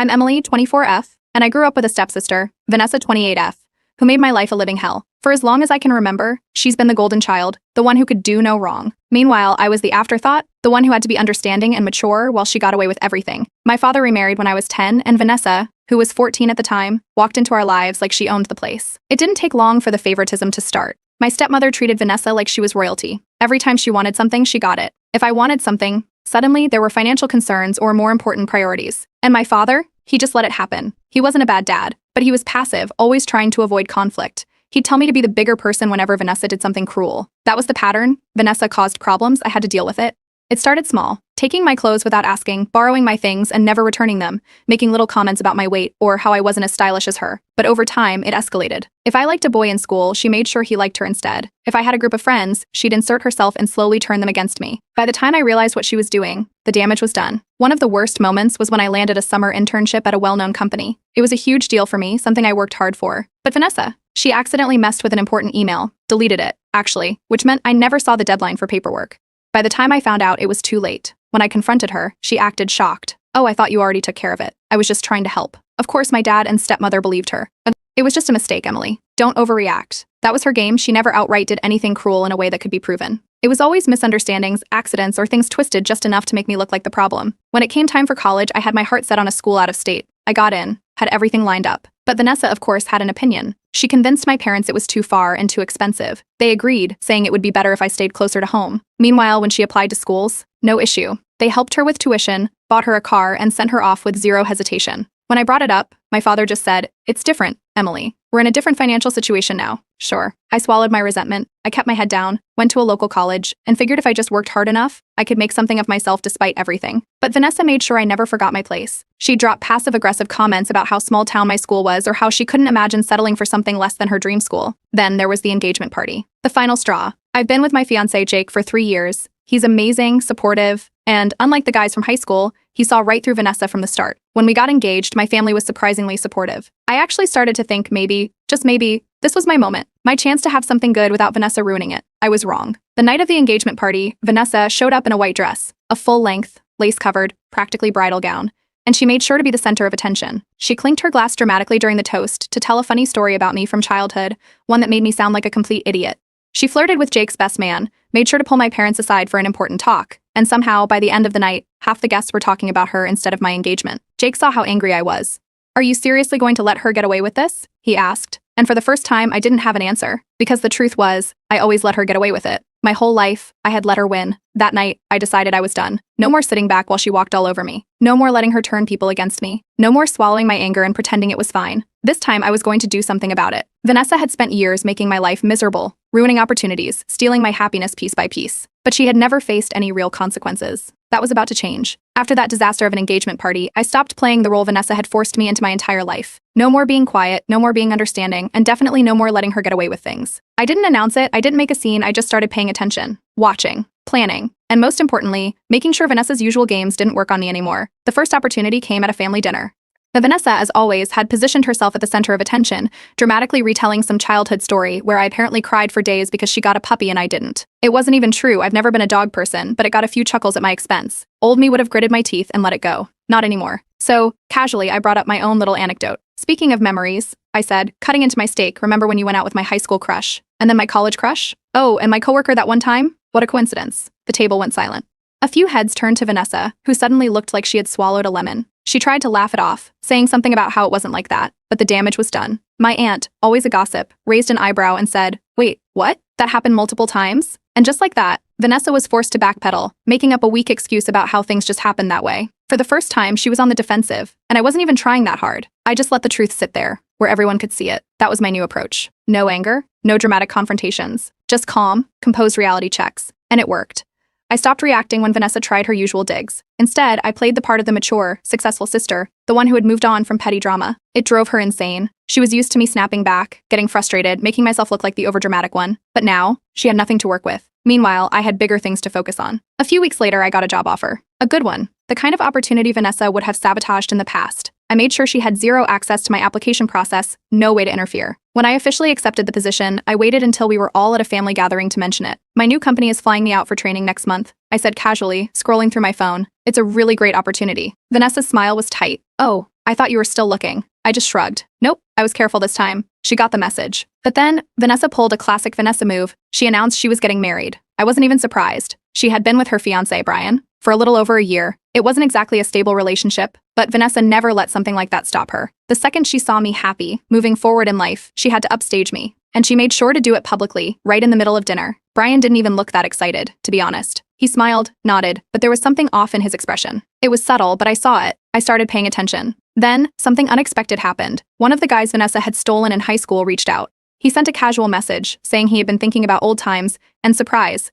I'm Emily, 24F, and I grew up with a stepsister, Vanessa, 28F, who made my life a living hell. For as long as I can remember, she's been the golden child, the one who could do no wrong. Meanwhile, I was the afterthought, the one who had to be understanding and mature while she got away with everything. My father remarried when I was 10, and Vanessa, who was 14 at the time, walked into our lives like she owned the place. It didn't take long for the favoritism to start. My stepmother treated Vanessa like she was royalty. Every time she wanted something, she got it. If I wanted something, suddenly there were financial concerns or more important priorities. And my father? He just let it happen. He wasn't a bad dad, but he was passive, always trying to avoid conflict. He'd tell me to be the bigger person whenever Vanessa did something cruel. That was the pattern. Vanessa caused problems, I had to deal with it. It started small, taking my clothes without asking, borrowing my things and never returning them, making little comments about my weight or how I wasn't as stylish as her. But over time, it escalated. If I liked a boy in school, she made sure he liked her instead. If I had a group of friends, she'd insert herself and slowly turn them against me. By the time I realized what she was doing, the damage was done. One of the worst moments was when I landed a summer internship at a well-known company. It was a huge deal for me, something I worked hard for. But Vanessa, she accidentally messed with an important email, deleted it, actually, which meant I never saw the deadline for paperwork. By the time I found out, it was too late. When I confronted her, she acted shocked. "Oh, I thought you already took care of it. I was just trying to help." Of course, my dad and stepmother believed her. "It was just a mistake, Emily. Don't overreact." That was her game. She never outright did anything cruel in a way that could be proven. It was always misunderstandings, accidents, or things twisted just enough to make me look like the problem. When it came time for college, I had my heart set on a school out of state. I got in, had everything lined up. But Vanessa, of course, had an opinion. She convinced my parents it was too far and too expensive. They agreed, saying it would be better if I stayed closer to home. Meanwhile, when she applied to schools, no issue. They helped her with tuition, bought her a car, and sent her off with zero hesitation. When I brought it up, my father just said, "It's different, Emily. We're in a different financial situation now." Sure. I swallowed my resentment. I kept my head down, went to a local college, and figured if I just worked hard enough, I could make something of myself despite everything. But Vanessa made sure I never forgot my place. She'd drop passive-aggressive comments about how small town my school was or how she couldn't imagine settling for something less than her dream school. Then there was the engagement party. The final straw. I've been with my fiancé, Jake, for 3 years. He's amazing, supportive, and unlike the guys from high school, he saw right through Vanessa from the start. When we got engaged, my family was surprisingly supportive. I actually started to think maybe, just maybe, this was my moment, my chance to have something good without Vanessa ruining it. I was wrong. The night of the engagement party, Vanessa showed up in a white dress, a full-length, lace-covered, practically bridal gown, and she made sure to be the center of attention. She clinked her glass dramatically during the toast to tell a funny story about me from childhood, one that made me sound like a complete idiot. She flirted with Jake's best man, made sure to pull my parents aside for an important talk, and somehow, by the end of the night, half the guests were talking about her instead of my engagement. Jake saw how angry I was. "Are you seriously going to let her get away with this?" he asked. And for the first time, I didn't have an answer, because the truth was, I always let her get away with it. My whole life, I had let her win. That night, I decided I was done. No more sitting back while she walked all over me. No more letting her turn people against me. No more swallowing my anger and pretending it was fine. This time, I was going to do something about it. Vanessa had spent years making my life miserable, ruining opportunities, stealing my happiness piece by piece. But she had never faced any real consequences. That was about to change. After that disaster of an engagement party, I stopped playing the role Vanessa had forced me into my entire life. No more being quiet, no more being understanding, and definitely no more letting her get away with things. I didn't announce it, I didn't make a scene, I just started paying attention, watching, planning, and most importantly, making sure Vanessa's usual games didn't work on me anymore. The first opportunity came at a family dinner. But Vanessa, as always, had positioned herself at the center of attention, dramatically retelling some childhood story where I apparently cried for days because she got a puppy and I didn't. It wasn't even true, I've never been a dog person, but it got a few chuckles at my expense. Old me would have gritted my teeth and let it go. Not anymore. So, casually, I brought up my own little anecdote. "Speaking of memories," I said, cutting into my steak, "remember when you went out with my high school crush? And then my college crush? Oh, and my coworker that one time? What a coincidence." The table went silent. A few heads turned to Vanessa, who suddenly looked like she had swallowed a lemon. She tried to laugh it off, saying something about how it wasn't like that, but the damage was done. My aunt, always a gossip, raised an eyebrow and said, "Wait, what? That happened multiple times?" And just like that, Vanessa was forced to backpedal, making up a weak excuse about how things just happened that way. For the first time, she was on the defensive, and I wasn't even trying that hard. I just let the truth sit there, where everyone could see it. That was my new approach. No anger, no dramatic confrontations, just calm, composed reality checks. And it worked. I stopped reacting when Vanessa tried her usual digs. Instead, I played the part of the mature, successful sister, the one who had moved on from petty drama. It drove her insane. She was used to me snapping back, getting frustrated, making myself look like the overdramatic one. But now, she had nothing to work with. Meanwhile, I had bigger things to focus on. A few weeks later, I got a job offer. A good one. The kind of opportunity Vanessa would have sabotaged in the past. I made sure she had zero access to my application process, no way to interfere. When I officially accepted the position, I waited until we were all at a family gathering to mention it. "My new company is flying me out for training next month," I said casually, scrolling through my phone. "It's a really great opportunity." Vanessa's smile was tight. "Oh, I thought you were still looking. I just shrugged. Nope, I was careful this time. She got the message. But then, Vanessa pulled a classic Vanessa move. She announced she was getting married. I wasn't even surprised. She had been with her fiancé, Brian, for a little over a year. It wasn't exactly a stable relationship, but Vanessa never let something like that stop her. The second she saw me happy, moving forward in life, she had to upstage me. And she made sure to do it publicly, right in the middle of dinner. Brian didn't even look that excited, to be honest. He smiled, nodded, but there was something off in his expression. It was subtle, but I saw it. I started paying attention. Then, something unexpected happened. One of the guys Vanessa had stolen in high school reached out. He sent a casual message, saying he had been thinking about old times, and surprise,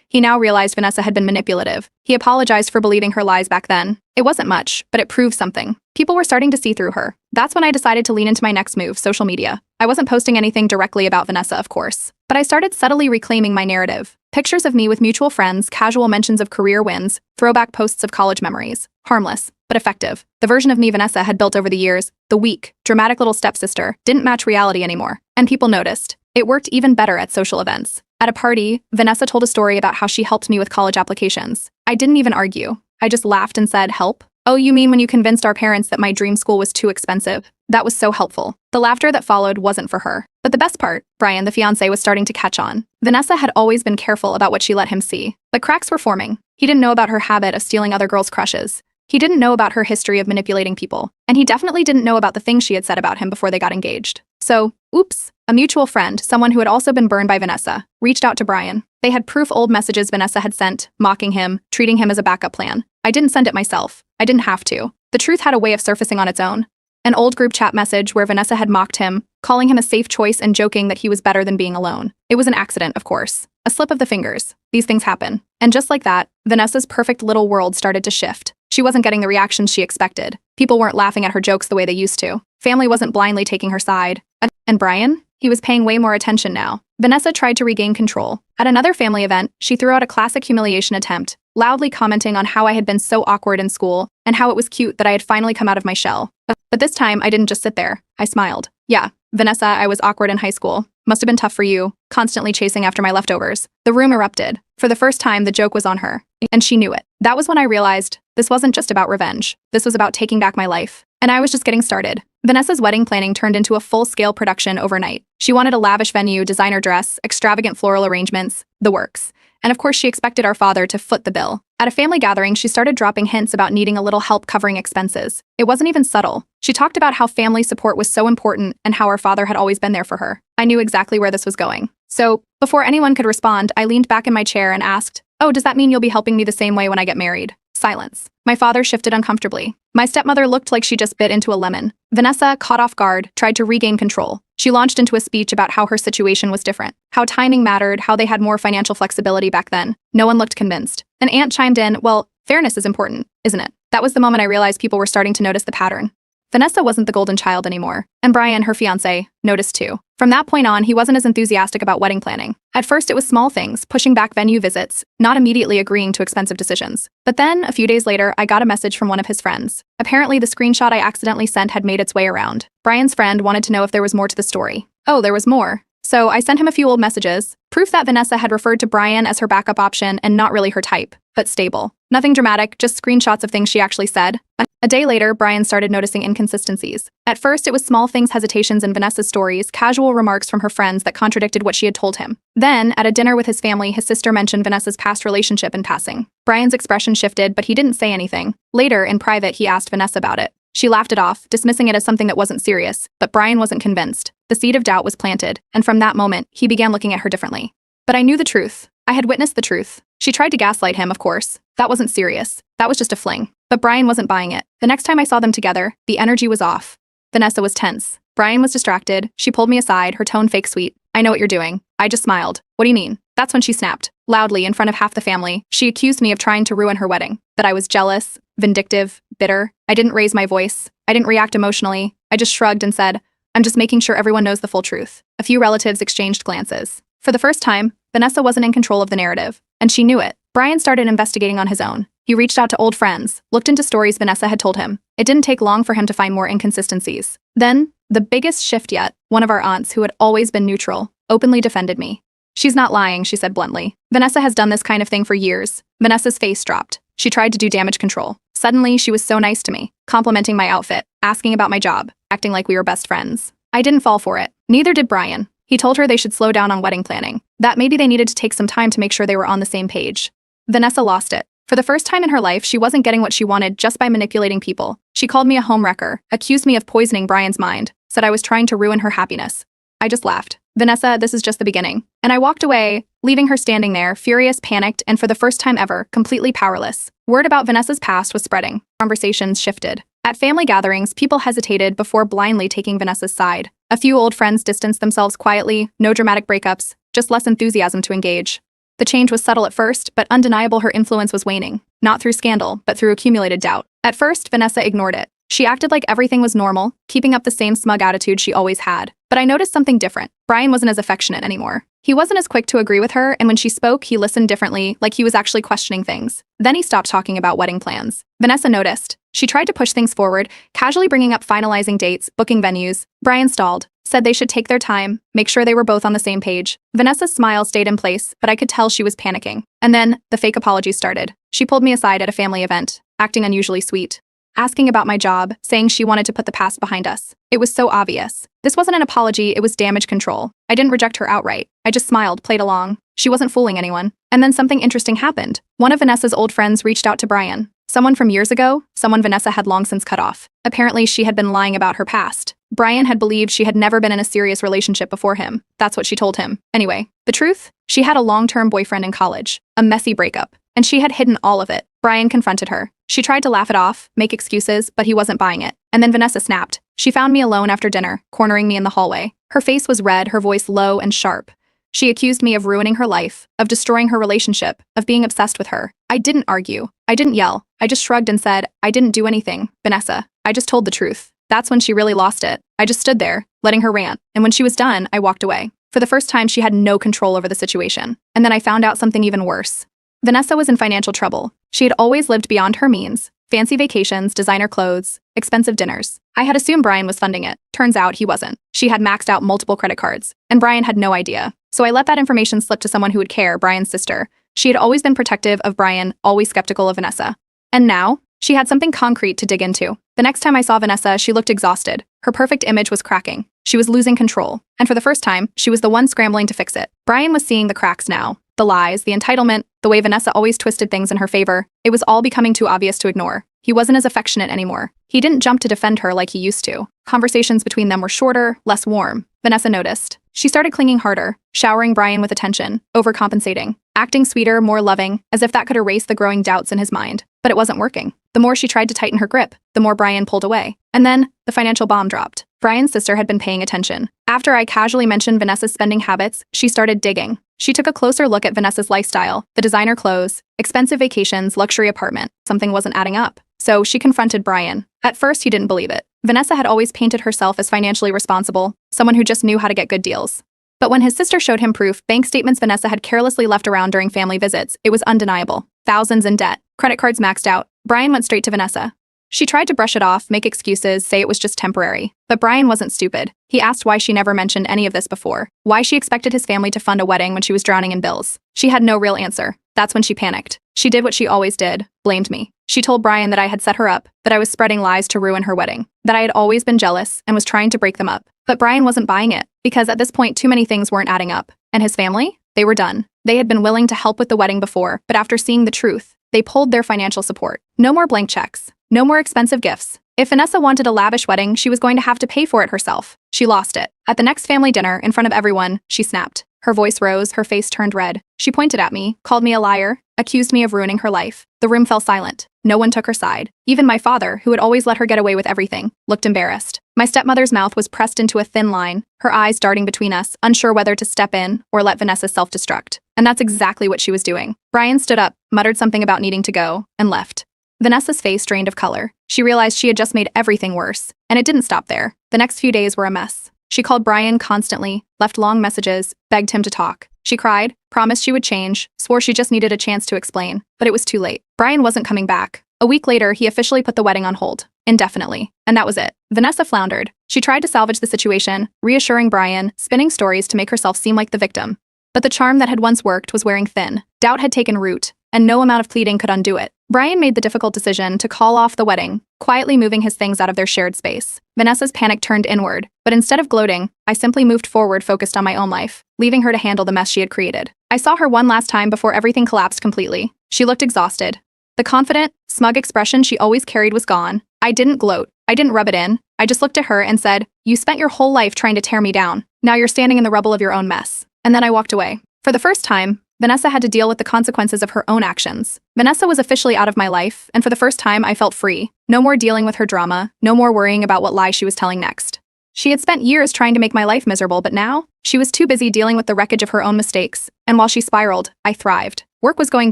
he now realized Vanessa had been manipulative. He apologized for believing her lies back then. It wasn't much, but it proved something. People were starting to see through her. That's when I decided to lean into my next move, social media. I wasn't posting anything directly about Vanessa, of course, but I started subtly reclaiming my narrative. Pictures of me with mutual friends, casual mentions of career wins, throwback posts of college memories. Harmless, but effective. The version of me Vanessa had built over the years, the weak, dramatic little stepsister, didn't match reality anymore. And people noticed. It worked even better at social events. At a party, Vanessa told a story about how she helped me with college applications. I didn't even argue. I just laughed and said, "Help? Oh, you mean when you convinced our parents that my dream school was too expensive?" That was so helpful. The laughter that followed wasn't for her. But the best part, Brian, the fiancé, was starting to catch on. Vanessa had always been careful about what she let him see. But cracks were forming. He didn't know about her habit of stealing other girls' crushes. He didn't know about her history of manipulating people. And he definitely didn't know about the things she had said about him before they got engaged. So, oops, a mutual friend, someone who had also been burned by Vanessa, reached out to Brian. They had proof old messages Vanessa had sent, mocking him, treating him as a backup plan. I didn't send it myself. I didn't have to. The truth had a way of surfacing on its own. An old group chat message where Vanessa had mocked him, calling him a safe choice and joking that he was better than being alone. It was an accident, of course. A slip of the fingers. These things happen. And just like that, Vanessa's perfect little world started to shift. She wasn't getting the reactions she expected. People weren't laughing at her jokes the way they used to. Family wasn't blindly taking her side. And Brian? He was paying way more attention now. Vanessa tried to regain control. At another family event, she threw out a classic humiliation attempt, loudly commenting on how I had been so awkward in school and how it was cute that I had finally come out of my shell. But this time, I didn't just sit there. I smiled. Yeah, Vanessa, I was awkward in high school. Must have been tough for you, constantly chasing after my leftovers. The room erupted. For the first time, the joke was on her. And she knew it. That was when I realized this wasn't just about revenge. This was about taking back my life. And I was just getting started. Vanessa's wedding planning turned into a full-scale production overnight. She wanted a lavish venue, designer dress, extravagant floral arrangements, the works. And of course, she expected our father to foot the bill. At a family gathering, she started dropping hints about needing a little help covering expenses. It wasn't even subtle. She talked about how family support was so important and how our father had always been there for her. I knew exactly where this was going. So, before anyone could respond, I leaned back in my chair and asked, "Oh, does that mean you'll be helping me the same way when I get married?" Silence. My father shifted uncomfortably. My stepmother looked like she just bit into a lemon. Vanessa, caught off guard, tried to regain control. She launched into a speech about how her situation was different, how timing mattered, how they had more financial flexibility back then. No one looked convinced. An aunt chimed in, "Well, fairness is important, isn't it?" That was the moment I realized people were starting to notice the pattern. Vanessa wasn't the golden child anymore, and Brian, her fiancé, noticed too. From that point on, he wasn't as enthusiastic about wedding planning. At first, it was small things, pushing back venue visits, not immediately agreeing to expensive decisions. But then, a few days later, I got a message from one of his friends. Apparently, the screenshot I accidentally sent had made its way around. Brian's friend wanted to know if there was more to the story. Oh, there was more. So I sent him a few old messages, proof that Vanessa had referred to Brian as her backup option and not really her type, but stable. Nothing dramatic, just screenshots of things she actually said. A day later, Brian started noticing inconsistencies. At first, it was small things, hesitations in Vanessa's stories, casual remarks from her friends that contradicted what she had told him. Then, at a dinner with his family, his sister mentioned Vanessa's past relationship in passing. Brian's expression shifted, but he didn't say anything. Later, in private, he asked Vanessa about it. She laughed it off, dismissing it as something that wasn't serious, but Brian wasn't convinced. The seed of doubt was planted, and from that moment, he began looking at her differently. But I knew the truth. I had witnessed the truth. She tried to gaslight him, of course. That wasn't serious. That was just a fling. But Brian wasn't buying it. The next time I saw them together, the energy was off. Vanessa was tense. Brian was distracted. She pulled me aside, her tone fake sweet. "I know what you're doing." I just smiled. "What do you mean?" That's when she snapped. Loudly, in front of half the family, she accused me of trying to ruin her wedding. That I was jealous, vindictive, bitter. I didn't raise my voice. I didn't react emotionally. I just shrugged and said, "I'm just making sure everyone knows the full truth." A few relatives exchanged glances. For the first time, Vanessa wasn't in control of the narrative, and she knew it. Brian started investigating on his own. He reached out to old friends, looked into stories Vanessa had told him. It didn't take long for him to find more inconsistencies. Then, the biggest shift yet, one of our aunts, who had always been neutral, openly defended me. "She's not lying," she said bluntly. "Vanessa has done this kind of thing for years." Vanessa's face dropped. She tried to do damage control. Suddenly, she was so nice to me, complimenting my outfit, asking about my job, acting like we were best friends. I didn't fall for it. Neither did Brian. He told her they should slow down on wedding planning, that maybe they needed to take some time to make sure they were on the same page. Vanessa lost it. For the first time in her life, she wasn't getting what she wanted just by manipulating people. She called me a homewrecker, accused me of poisoning Brian's mind, said I was trying to ruin her happiness. I just laughed. Vanessa, this is just the beginning. And I walked away, leaving her standing there, furious, panicked, and for the first time ever, completely powerless. Word about Vanessa's past was spreading. Conversations shifted. At family gatherings, people hesitated before blindly taking Vanessa's side. A few old friends distanced themselves quietly, no dramatic breakups, just less enthusiasm to engage. The change was subtle at first, but undeniable. Her influence was waning, not through scandal, but through accumulated doubt. At first, Vanessa ignored it. She acted like everything was normal, keeping up the same smug attitude she always had. But I noticed something different. Brian wasn't as affectionate anymore. He wasn't as quick to agree with her, and when she spoke, he listened differently, like he was actually questioning things. Then he stopped talking about wedding plans. Vanessa noticed. She tried to push things forward, casually bringing up finalizing dates, booking venues. Brian stalled, said they should take their time, make sure they were both on the same page. Vanessa's smile stayed in place, but I could tell she was panicking. And then, the fake apologies started. She pulled me aside at a family event, acting unusually sweet, asking about my job, saying she wanted to put the past behind us. It was so obvious. This wasn't an apology, it was damage control. I didn't reject her outright. I just smiled, played along. She wasn't fooling anyone. And then something interesting happened. One of Vanessa's old friends reached out to Brian. Someone from years ago, someone Vanessa had long since cut off. Apparently, she had been lying about her past. Brian had believed she had never been in a serious relationship before him. That's what she told him. Anyway, the truth? She had a long-term boyfriend in college. A messy breakup. And she had hidden all of it. Brian confronted her. She tried to laugh it off, make excuses, but he wasn't buying it. And then Vanessa snapped. She found me alone after dinner, cornering me in the hallway. Her face was red, her voice low and sharp. She accused me of ruining her life, of destroying her relationship, of being obsessed with her. I didn't argue. I didn't yell. I just shrugged and said, I didn't do anything, Vanessa. I just told the truth. That's when she really lost it. I just stood there, letting her rant, and when she was done, I walked away. For the first time, she had no control over the situation. And then I found out something even worse. Vanessa was in financial trouble. She had always lived beyond her means. Fancy vacations, designer clothes, expensive dinners. I had assumed Brian was funding it. Turns out he wasn't. She had maxed out multiple credit cards, and Brian had no idea. So I let that information slip to someone who would care, Brian's sister. She had always been protective of Brian, always skeptical of Vanessa. And now, she had something concrete to dig into. The next time I saw Vanessa, she looked exhausted. Her perfect image was cracking. She was losing control. And for the first time, she was the one scrambling to fix it. Brian was seeing the cracks now. The lies, the entitlement, the way Vanessa always twisted things in her favor. It was all becoming too obvious to ignore. He wasn't as affectionate anymore. He didn't jump to defend her like he used to. Conversations between them were shorter, less warm. Vanessa noticed. She started clinging harder, showering Brian with attention, overcompensating, acting sweeter, more loving, as if that could erase the growing doubts in his mind. But it wasn't working. The more she tried to tighten her grip, the more Brian pulled away. And then, the financial bomb dropped. Brian's sister had been paying attention. After I casually mentioned Vanessa's spending habits, she started digging. She took a closer look at Vanessa's lifestyle, the designer clothes, expensive vacations, luxury apartment. Something wasn't adding up. So she confronted Brian. At first, he didn't believe it. Vanessa had always painted herself as financially responsible, someone who just knew how to get good deals. But when his sister showed him proof, bank statements Vanessa had carelessly left around during family visits, it was undeniable. Thousands in debt, credit cards maxed out. Brian went straight to Vanessa. She tried to brush it off, make excuses, say it was just temporary. But Brian wasn't stupid. He asked why she never mentioned any of this before, why she expected his family to fund a wedding when she was drowning in bills. She had no real answer. That's when she panicked. She did what she always did, blamed me. She told Brian that I had set her up, that I was spreading lies to ruin her wedding, that I had always been jealous and was trying to break them up. But Brian wasn't buying it, because at this point too many things weren't adding up. And his family? They were done. They had been willing to help with the wedding before, but after seeing the truth, they pulled their financial support. No more blank checks. No more expensive gifts. If Vanessa wanted a lavish wedding, she was going to have to pay for it herself. She lost it. At the next family dinner, in front of everyone, she snapped. Her voice rose, her face turned red. She pointed at me, called me a liar, accused me of ruining her life. The room fell silent. No one took her side. Even my father, who had always let her get away with everything, looked embarrassed. My stepmother's mouth was pressed into a thin line, her eyes darting between us, unsure whether to step in or let Vanessa self-destruct. And that's exactly what she was doing. Brian stood up, muttered something about needing to go, and left. Vanessa's face drained of color. She realized she had just made everything worse. And it didn't stop there. The next few days were a mess. She called Brian constantly, left long messages, begged him to talk. She cried, promised she would change, swore she just needed a chance to explain. But it was too late. Brian wasn't coming back. A week later, he officially put the wedding on hold, indefinitely. And that was it. Vanessa floundered. She tried to salvage the situation, reassuring Brian, spinning stories to make herself seem like the victim. But the charm that had once worked was wearing thin. Doubt had taken root, and no amount of pleading could undo it. Brian made the difficult decision to call off the wedding, quietly moving his things out of their shared space. Vanessa's panic turned inward, but instead of gloating, I simply moved forward focused on my own life, leaving her to handle the mess she had created. I saw her one last time before everything collapsed completely. She looked exhausted. The confident, smug expression she always carried was gone. I didn't gloat. I didn't rub it in. I just looked at her and said, "You spent your whole life trying to tear me down. Now you're standing in the rubble of your own mess." And then I walked away. For the first time, Vanessa had to deal with the consequences of her own actions. Vanessa was officially out of my life, and for the first time I felt free. No more dealing with her drama, no more worrying about what lie she was telling next. She had spent years trying to make my life miserable, but now, she was too busy dealing with the wreckage of her own mistakes. And while she spiraled, I thrived. Work was going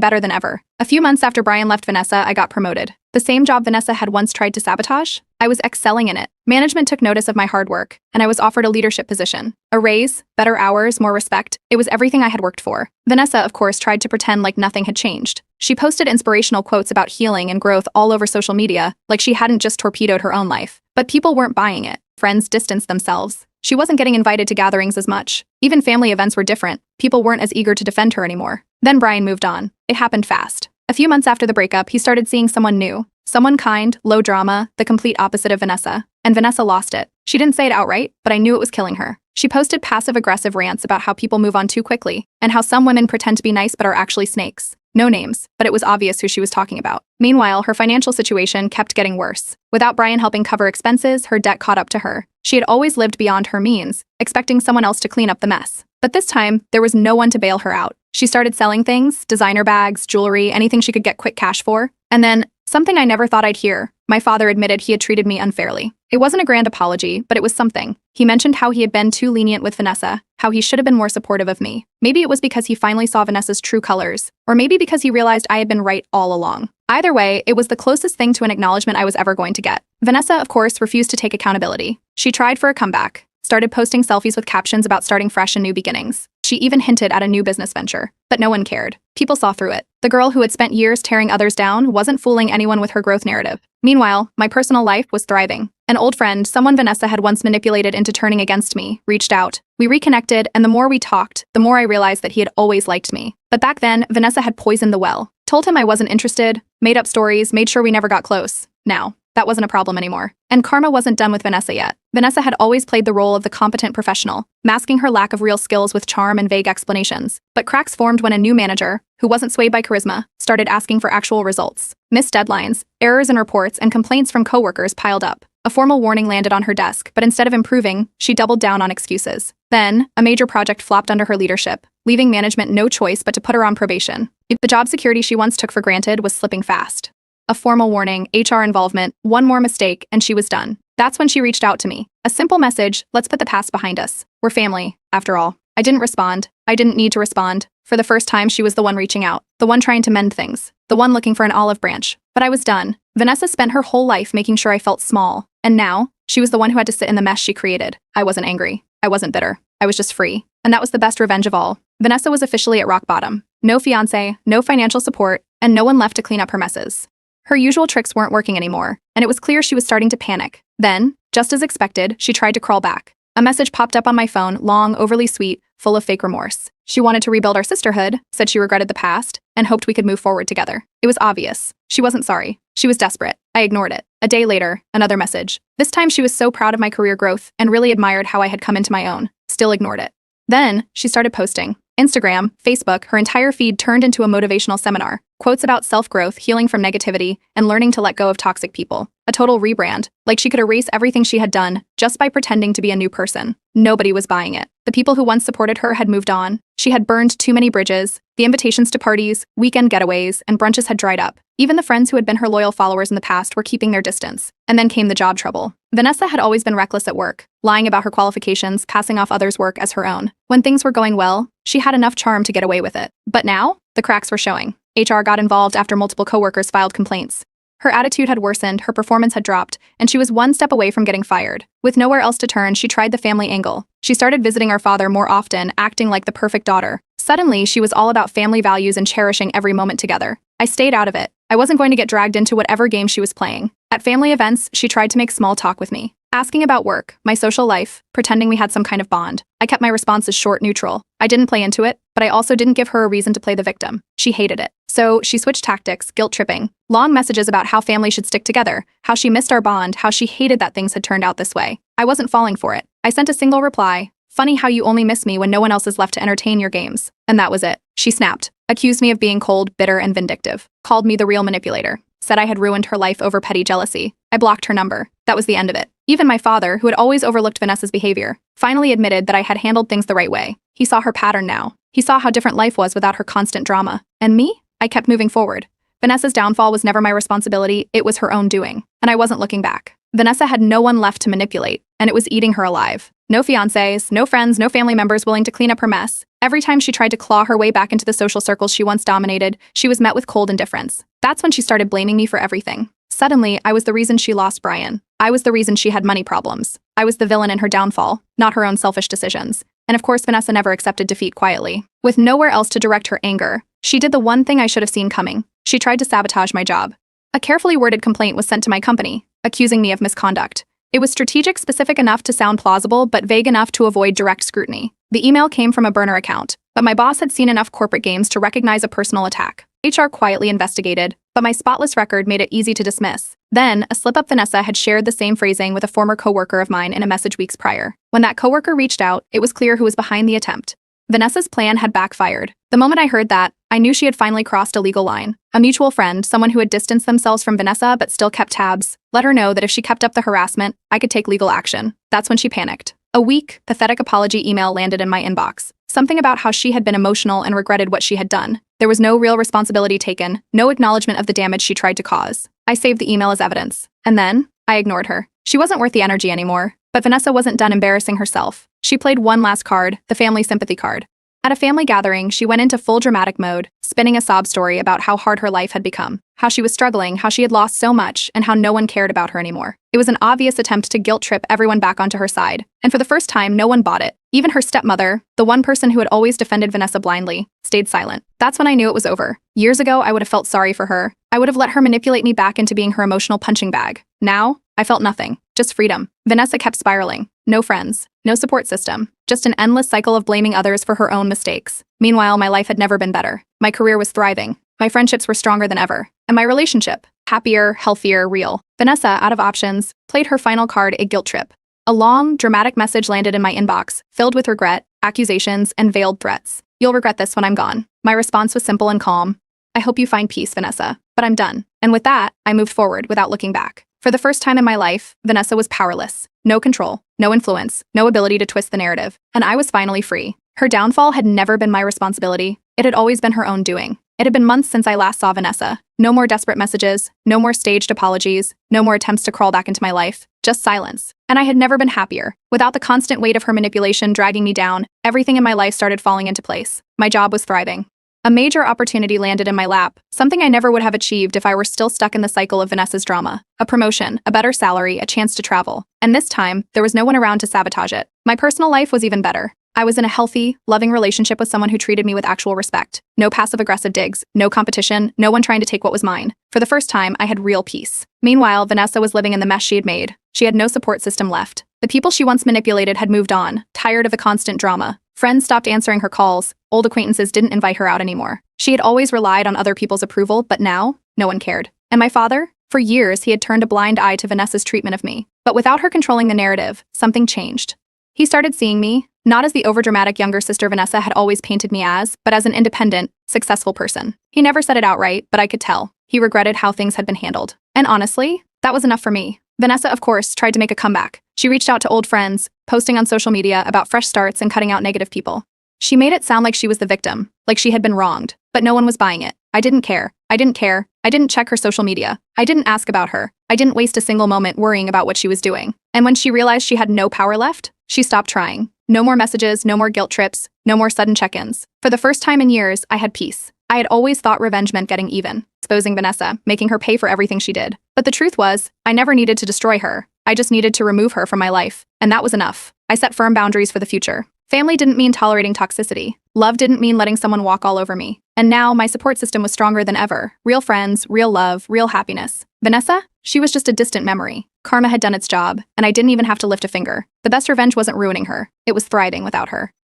better than ever. A few months after Brian left Vanessa, I got promoted. The same job Vanessa had once tried to sabotage, I was excelling in it. Management took notice of my hard work, and I was offered a leadership position. A raise, better hours, more respect. It was everything I had worked for. Vanessa, of course, tried to pretend like nothing had changed. She posted inspirational quotes about healing and growth all over social media, like she hadn't just torpedoed her own life. But people weren't buying it. Friends distanced themselves. She wasn't getting invited to gatherings as much. Even family events were different. People weren't as eager to defend her anymore. Then Brian moved on. It happened fast. A few months after the breakup, he started seeing someone new. Someone kind, low drama, the complete opposite of Vanessa. And Vanessa lost it. She didn't say it outright, but I knew it was killing her. She posted passive-aggressive rants about how people move on too quickly, and how some women pretend to be nice but are actually snakes. No names, but it was obvious who she was talking about. Meanwhile, her financial situation kept getting worse. Without Brian helping cover expenses, her debt caught up to her. She had always lived beyond her means, expecting someone else to clean up the mess. But this time, there was no one to bail her out. She started selling things, designer bags, jewelry, anything she could get quick cash for. And then, something I never thought I'd hear, my father admitted he had treated me unfairly. It wasn't a grand apology, but it was something. He mentioned how he had been too lenient with Vanessa, how he should have been more supportive of me. Maybe it was because he finally saw Vanessa's true colors, or maybe because he realized I had been right all along. Either way, it was the closest thing to an acknowledgement I was ever going to get. Vanessa, of course, refused to take accountability. She tried for a comeback, started posting selfies with captions about starting fresh and new beginnings. She even hinted at a new business venture, but no one cared. People saw through it. The girl who had spent years tearing others down wasn't fooling anyone with her growth narrative. Meanwhile, my personal life was thriving. An old friend, someone Vanessa had once manipulated into turning against me, reached out. We reconnected, and the more we talked, the more I realized that he had always liked me. But back then, Vanessa had poisoned the well. Told him I wasn't interested, made up stories, made sure we never got close. Now, that wasn't a problem anymore. And karma wasn't done with Vanessa yet. Vanessa had always played the role of the competent professional, masking her lack of real skills with charm and vague explanations. But cracks formed when a new manager, who wasn't swayed by charisma, started asking for actual results. Missed deadlines, errors in reports, and complaints from coworkers piled up. A formal warning landed on her desk, but instead of improving, she doubled down on excuses. Then, a major project flopped under her leadership, leaving management no choice but to put her on probation. The job security she once took for granted was slipping fast. A formal warning, HR involvement, one more mistake, and she was done. That's when she reached out to me. A simple message, let's put the past behind us. We're family, after all. I didn't respond. I didn't need to respond. For the first time, she was the one reaching out, the one trying to mend things, the one looking for an olive branch. But I was done. Vanessa spent her whole life making sure I felt small. And now, she was the one who had to sit in the mess she created. I wasn't angry. I wasn't bitter. I was just free. And that was the best revenge of all. Vanessa was officially at rock bottom. No fiancé, no financial support, and no one left to clean up her messes. Her usual tricks weren't working anymore, and it was clear she was starting to panic. Then, just as expected, she tried to crawl back. A message popped up on my phone, long, overly sweet, full of fake remorse. She wanted to rebuild our sisterhood, said she regretted the past, and hoped we could move forward together. It was obvious. She wasn't sorry. She was desperate. I ignored it. A day later, another message. This time she was so proud of my career growth and really admired how I had come into my own. Still ignored it. Then, she started posting. Instagram, Facebook, her entire feed turned into a motivational seminar. Quotes about self-growth, healing from negativity, and learning to let go of toxic people. A total rebrand, like she could erase everything she had done just by pretending to be a new person. Nobody was buying it. The people who once supported her had moved on. She had burned too many bridges. The invitations to parties, weekend getaways, and brunches had dried up. Even the friends who had been her loyal followers in the past were keeping their distance. And then came the job trouble. Vanessa had always been reckless at work, lying about her qualifications, passing off others' work as her own. When things were going well, she had enough charm to get away with it. But now, the cracks were showing. HR got involved after multiple coworkers filed complaints. Her attitude had worsened, her performance had dropped, and she was one step away from getting fired. With nowhere else to turn, she tried the family angle. She started visiting our father more often, acting like the perfect daughter. Suddenly, she was all about family values and cherishing every moment together. I stayed out of it. I wasn't going to get dragged into whatever game she was playing. At family events, she tried to make small talk with me. Asking about work, my social life, pretending we had some kind of bond. I kept my responses short, neutral. I didn't play into it, but I also didn't give her a reason to play the victim. She hated it. So she switched tactics, guilt-tripping. Long messages about how family should stick together, how she missed our bond, how she hated that things had turned out this way. I wasn't falling for it. I sent a single reply. Funny how you only miss me when no one else is left to entertain your games. And that was it. She snapped, accused me of being cold, bitter, and vindictive, called me the real manipulator, said I had ruined her life over petty jealousy. I blocked her number. That was the end of it. Even my father, who had always overlooked Vanessa's behavior, finally admitted that I had handled things the right way. He saw her pattern now. He saw how different life was without her constant drama. And me? I kept moving forward. Vanessa's downfall was never my responsibility, it was her own doing. And I wasn't looking back. Vanessa had no one left to manipulate, and it was eating her alive. No fiancés, no friends, no family members willing to clean up her mess. Every time she tried to claw her way back into the social circles she once dominated, she was met with cold indifference. That's when she started blaming me for everything. Suddenly, I was the reason she lost Brian. I was the reason she had money problems. I was the villain in her downfall, not her own selfish decisions. And of course, Vanessa never accepted defeat quietly. With nowhere else to direct her anger, she did the one thing I should have seen coming. She tried to sabotage my job. A carefully worded complaint was sent to my company, accusing me of misconduct. It was strategic, specific enough to sound plausible, but vague enough to avoid direct scrutiny. The email came from a burner account, but my boss had seen enough corporate games to recognize a personal attack. HR quietly investigated, but my spotless record made it easy to dismiss. Then, a slip-up Vanessa had shared the same phrasing with a former coworker of mine in a message weeks prior. When that coworker reached out, it was clear who was behind the attempt. Vanessa's plan had backfired. The moment I heard that, I knew she had finally crossed a legal line. A mutual friend, someone who had distanced themselves from Vanessa but still kept tabs, let her know that if she kept up the harassment, I could take legal action. That's when she panicked. A weak, pathetic apology email landed in my inbox. Something about how she had been emotional and regretted what she had done. There was no real responsibility taken, no acknowledgement of the damage she tried to cause. I saved the email as evidence. And then, I ignored her. She wasn't worth the energy anymore. But Vanessa wasn't done embarrassing herself. She played one last card, the family sympathy card. At a family gathering, she went into full dramatic mode, spinning a sob story about how hard her life had become, how she was struggling, how she had lost so much, and how no one cared about her anymore. It was an obvious attempt to guilt-trip everyone back onto her side, and for the first time, no one bought it. Even her stepmother, the one person who had always defended Vanessa blindly, stayed silent. That's when I knew it was over. Years ago, I would have felt sorry for her. I would have let her manipulate me back into being her emotional punching bag. Now, I felt nothing, just freedom. Vanessa kept spiraling. No friends, no support system, just an endless cycle of blaming others for her own mistakes. Meanwhile, my life had never been better. My career was thriving. My friendships were stronger than ever. And my relationship, happier, healthier, real. Vanessa, out of options, played her final card, a guilt trip. A long, dramatic message landed in my inbox, filled with regret, accusations, and veiled threats. You'll regret this when I'm gone. My response was simple and calm. I hope you find peace, Vanessa. But I'm done. And with that, I moved forward without looking back. For the first time in my life, Vanessa was powerless. No control, no influence, no ability to twist the narrative. And I was finally free. Her downfall had never been my responsibility. It had always been her own doing. It had been months since I last saw Vanessa. No more desperate messages, no more staged apologies, no more attempts to crawl back into my life. Just silence. And I had never been happier. Without the constant weight of her manipulation dragging me down, everything in my life started falling into place. My job was thriving. A major opportunity landed in my lap, something I never would have achieved if I were still stuck in the cycle of Vanessa's drama. A promotion, a better salary, a chance to travel. And this time, there was no one around to sabotage it. My personal life was even better. I was in a healthy, loving relationship with someone who treated me with actual respect. No passive-aggressive digs, no competition, no one trying to take what was mine. For the first time, I had real peace. Meanwhile, Vanessa was living in the mess she had made. She had no support system left. The people she once manipulated had moved on, tired of the constant drama. Friends stopped answering her calls. Old acquaintances didn't invite her out anymore. She had always relied on other people's approval, but now, no one cared. And my father? For years, he had turned a blind eye to Vanessa's treatment of me. But without her controlling the narrative, something changed. He started seeing me, not as the overdramatic younger sister Vanessa had always painted me as, but as an independent, successful person. He never said it outright, but I could tell. He regretted how things had been handled. And honestly, that was enough for me. Vanessa, of course, tried to make a comeback. She reached out to old friends, posting on social media about fresh starts and cutting out negative people. She made it sound like she was the victim, like she had been wronged, but no one was buying it. I didn't care. I didn't check her social media. I didn't ask about her. I didn't waste a single moment worrying about what she was doing. And when she realized she had no power left, she stopped trying. No more messages, no more guilt trips, no more sudden check-ins. For the first time in years, I had peace. I had always thought revenge meant getting even, exposing Vanessa, making her pay for everything she did. But the truth was, I never needed to destroy her. I just needed to remove her from my life. And that was enough. I set firm boundaries for the future. Family didn't mean tolerating toxicity. Love didn't mean letting someone walk all over me. And now, my support system was stronger than ever. Real friends, real love, real happiness. Vanessa? She was just a distant memory. Karma had done its job, and I didn't even have to lift a finger. The best revenge wasn't ruining her. It was thriving without her.